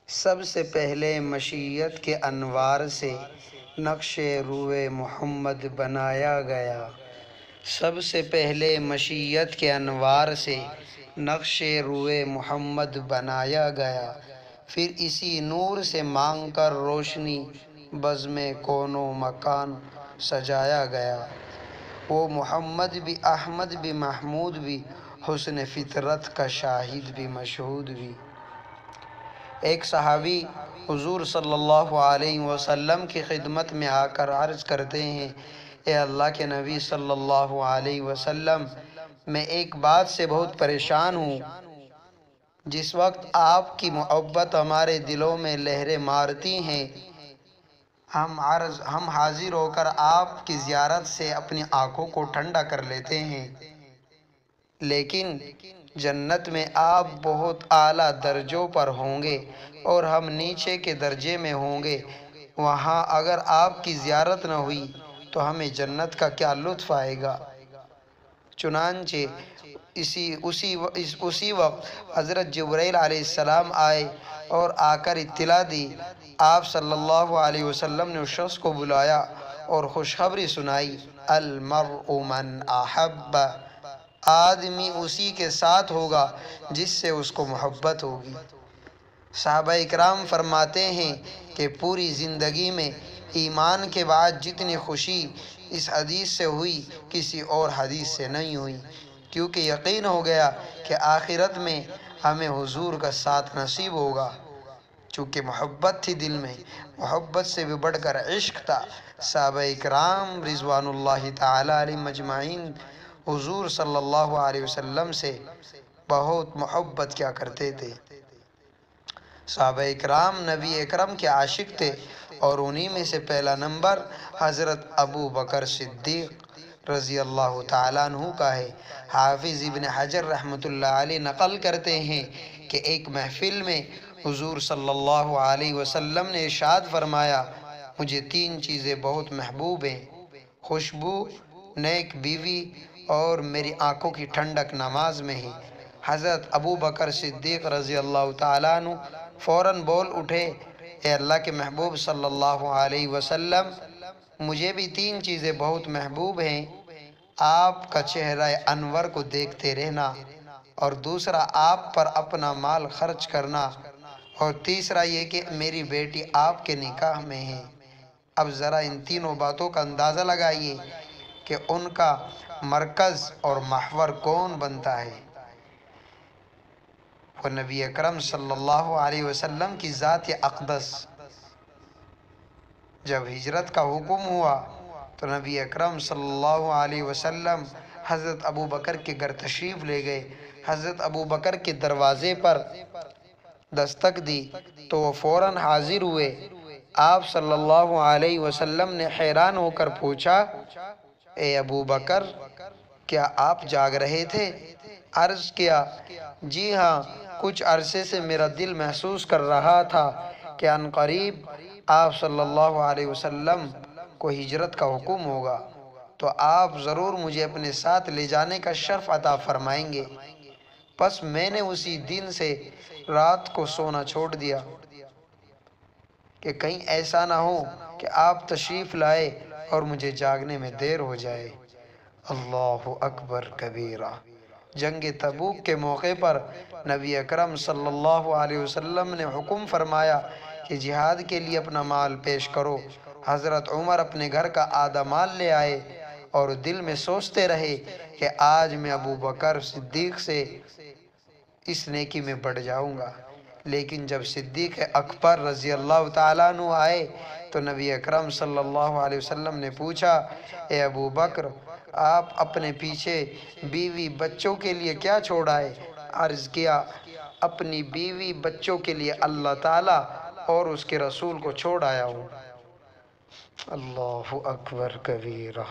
سب سے پہلے مشیت کے انوار سے نقش روئے محمد بنایا گیا۔ سب سے پہلے مشیت کے انوار سے نقش روئے محمد بنایا گیا، پھر اسی نور سے مانگ کر روشنی بزم کون و مکان سجایا گیا۔ وہ محمد بھی، احمد بھی، محمود بھی، حسن فطرت کا شاہد بھی، مشہود بھی۔ ایک صحابی حضور صلی اللہ علیہ وسلم کی خدمت میں آ کر عرض کرتے ہیں، اے اللہ کے نبی صلی اللہ علیہ وسلم، میں ایک بات سے بہت پریشان ہوں۔ جس وقت آپ کی محبت ہمارے دلوں میں لہریں مارتی ہیں، ہم حاضر ہو کر آپ کی زیارت سے اپنی آنکھوں کو ٹھنڈا کر لیتے ہیں، لیکن جنت میں آپ بہت اعلیٰ درجوں پر ہوں گے اور ہم نیچے کے درجے میں ہوں گے۔ وہاں اگر آپ کی زیارت نہ ہوئی تو ہمیں جنت کا کیا لطف آئے گا؟ چنانچہ اسی وقت حضرت جبرائیل علیہ السلام آئے اور آ کر اطلاع دی۔ آپ صلی اللہ علیہ وسلم نے اس شخص کو بلایا اور خوشخبری سنائی، المرء من احب، آدمی اسی کے ساتھ ہوگا جس سے اس کو محبت ہوگی۔ صحابہ اکرام فرماتے ہیں کہ پوری زندگی میں ایمان کے بعد جتنی خوشی اس حدیث سے ہوئی کسی اور حدیث سے نہیں ہوئی، کیونکہ یقین ہو گیا کہ آخرت میں ہمیں حضور کا ساتھ نصیب ہوگا۔ چونکہ محبت تھی دل میں، محبت سے بھی بڑھ کر عشق تھا۔ صحابہ اکرام رضوان اللہ تعالی علیہم اجمعین حضور صلی اللہ علیہ وسلم سے بہت محبت کیا کرتے تھے۔ صحابہ اکرام نبی اکرم کے عاشق تھے، اور انہی میں سے پہلا نمبر حضرت ابو بکر صدیق رضی اللہ تعالیٰ عنہ کا ہے۔ حافظ ابن حجر رحمۃ اللہ علیہ نقل کرتے ہیں کہ ایک محفل میں حضور صلی اللہ علیہ وسلم نے ارشاد فرمایا، مجھے تین چیزیں بہت محبوب ہیں، خوشبو، نیک بیوی اور میری آنکھوں کی ٹھنڈک نماز میں ہی۔ حضرت ابو بکر صدیق رضی اللہ تعالیٰ عنہ فوراً بول اٹھے، اے اللہ کے محبوب صلی اللہ علیہ وسلم، مجھے بھی تین چیزیں بہت محبوب ہیں، آپ کا چہرہ انور کو دیکھتے رہنا، اور دوسرا آپ پر اپنا مال خرچ کرنا، اور تیسرا یہ کہ میری بیٹی آپ کے نکاح میں ہے۔ اب ذرا ان تینوں باتوں کا اندازہ لگائیے کہ ان کا مرکز اور محور کون بنتا ہے۔ وہ نبی اکرم صلی اللہ علیہ وسلم کی ذات اقدس۔ جب ہجرت کا حکم ہوا تو نبی اکرم صلی اللہ علیہ وسلم حضرت ابو بکر کے گھر تشریف لے گئے۔ حضرت ابو بکر کے دروازے پر دستک دی تو وہ فوراً حاضر ہوئے۔ آپ صلی اللہ علیہ وسلم نے حیران ہو کر پوچھا، اے ابو بکر، کیا آپ جاگ رہے تھے؟ عرض کیا، جی ہاں، کچھ عرصے سے میرا دل محسوس کر رہا تھا کہ ان قریب آپ صلی اللہ علیہ وسلم کو ہجرت کا حکم ہوگا، تو آپ ضرور مجھے اپنے ساتھ لے جانے کا شرف عطا فرمائیں گے۔ پس میں نے اسی دن سے رات کو سونا چھوڑ دیا کہ کہیں ایسا نہ ہو کہ آپ تشریف لائے اور مجھے جاگنے میں دیر ہو جائے۔ اللہ اکبر کبیرہ۔ جنگ تبوک کے موقع پر نبی اکرم صلی اللہ علیہ وسلم نے حکم فرمایا کہ جہاد کے لیے اپنا مال پیش کرو۔ حضرت عمر اپنے گھر کا آدھا مال لے آئے اور دل میں سوچتے رہے کہ آج میں ابو بکر صدیق سے اس نیکی میں بڑھ جاؤں گا۔ لیکن جب صدیق اکبر رضی اللہ تعالیٰ عنہ آئے تو نبی اکرم صلی اللہ علیہ وسلم نے پوچھا، اے ابو بکر، آپ اپنے پیچھے بیوی بچوں کے لیے کیا چھوڑ آئے؟ عرض کیا، اپنی بیوی بچوں کے لیے اللہ تعالیٰ اور اس کے رسول کو چھوڑ آیا ہوں۔ اللہ اکبر کبیرہ۔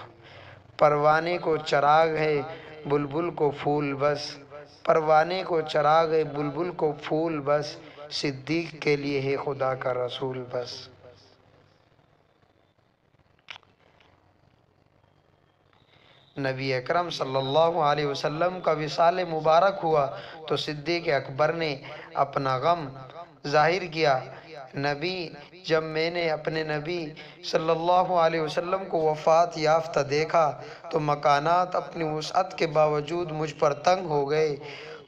پروانے کو چراغ ہے، بلبل کو پھول بس، پروانے کو چراغ ہے، بلبل کو پھول بس، صدیق کے لیے ہے خدا کا رسول بس۔ نبی اکرم صلی اللہ علیہ وسلم کا وصال مبارک ہوا تو صدیق اکبر نے اپنا غم ظاہر کیا۔ نبی جب میں نے اپنے نبی صلی اللہ علیہ وسلم کو وفات یافتہ دیکھا تو مکانات اپنی وسعت کے باوجود مجھ پر تنگ ہو گئے۔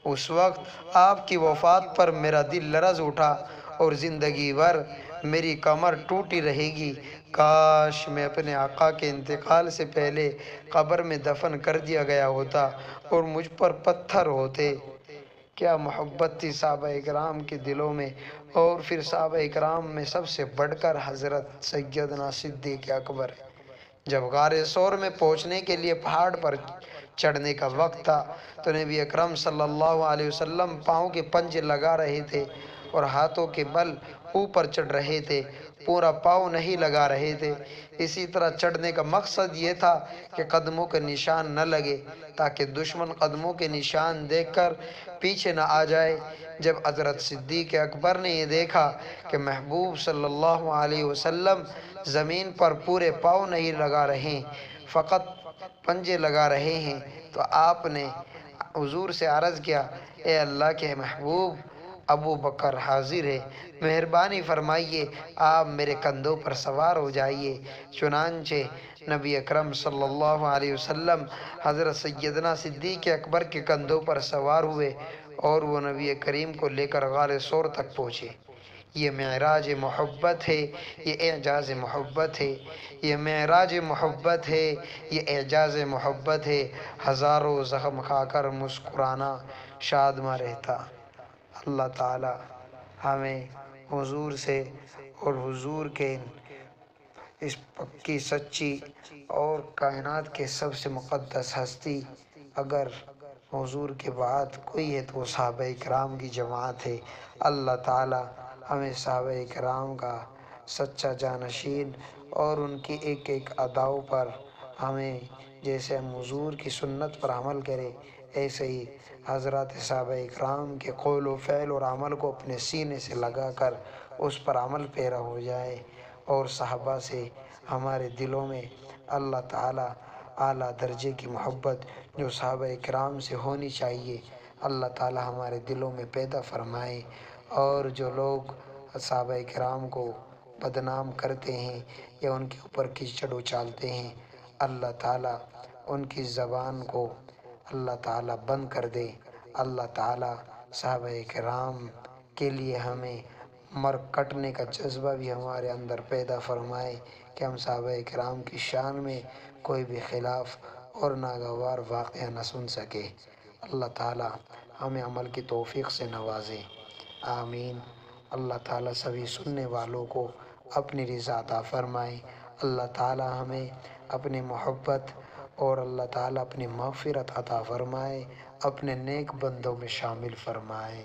اس وقت آپ کی وفات پر میرا دل لرز اٹھا اور زندگی بھر میری کمر ٹوٹی رہے گی۔ کاش میں اپنے آقا کے انتقال سے پہلے قبر میں دفن کر دیا گیا ہوتا اور مجھ پر پتھر ہوتے۔ کیا محبت تھی صحابہ اکرام کے دلوں میں، اور پھر صحابہ اکرام میں سب سے بڑھ کر حضرت سیدنا صدیق اکبر۔ جب غار ثور میں پہنچنے کے لیے پہاڑ پر چڑھنے کا وقت تھا تو نبی اکرم صلی اللہ علیہ وسلم پاؤں کے پنجے لگا رہے تھے اور ہاتھوں کے بل اوپر چڑھ رہے تھے، پورا پاؤں نہیں لگا رہے تھے۔ اسی طرح چڑھنے کا مقصد یہ تھا کہ قدموں کے نشان نہ لگے، تاکہ دشمن قدموں کے نشان دیکھ کر پیچھے نہ آ جائے۔ جب حضرت صدیق اکبر نے یہ دیکھا کہ محبوب صلی اللہ علیہ وسلم زمین پر پورے پاؤں نہیں لگا رہے، فقط پنجے لگا رہے ہیں، تو آپ نے حضور سے عرض کیا، اے اللہ کے محبوب، ابو بکر حاضر ہے، مہربانی فرمائیے آپ میرے کندھوں پر سوار ہو جائیے۔ چنانچہ نبی اکرم صلی اللہ علیہ وسلم حضرت سیدنا صدیق اکبر کے کندھوں پر سوار ہوئے اور وہ نبی کریم کو لے کر غار ثور تک پہنچے۔ یہ معراج محبت ہے، یہ اعجاز محبت ہے، یہ معراج محبت ہے، یہ اعجاز محبت ہے۔ ہزاروں زخم کھا کر مسکرانا شادماں رہتا۔ اللہ تعالی ہمیں حضور سے اور حضور کے اس پکی سچی اور کائنات کے سب سے مقدس ہستی، اگر حضور کے بعد کوئی ہے تو وہ صحابہ کرام کی جماعت ہے۔ اللہ تعالی ہمیں صحابہ کرام کا سچا جانشین اور ان کی ایک ایک اداؤں پر ہمیں، جیسے ہم حضور کی سنت پر عمل کرے، ایسے ہی حضرات صحابہ کرام کے قول و فعل اور عمل کو اپنے سینے سے لگا کر اس پر عمل پیرا ہو جائے، اور صحابہ سے ہمارے دلوں میں اللہ تعالی اعلیٰ درجے کی محبت جو صحابہ کرام سے ہونی چاہیے اللہ تعالی ہمارے دلوں میں پیدا فرمائے۔ اور جو لوگ صحابہ کرام کو بدنام کرتے ہیں یا ان کے اوپر کیچڑ اچالتے ہیں، اللہ تعالی ان کی زبان کو اللہ تعالی بند کر دے۔ اللہ تعالی صحابہ کرام کے لیے ہمیں مر کٹنے کا جذبہ بھی ہمارے اندر پیدا فرمائے کہ ہم صحابہ کرام کی شان میں کوئی بھی خلاف اور ناگوار واقعہ نہ سن سکے۔ اللہ تعالی ہمیں عمل کی توفیق سے نوازے، آمین۔ اللہ تعالی سبھی سننے والوں کو اپنی رضا عطا فرمائے۔ اللہ تعالی ہمیں اپنی محبت اور اللہ تعالی اپنی مغفرت عطا فرمائے، اپنے نیک بندوں میں شامل فرمائے۔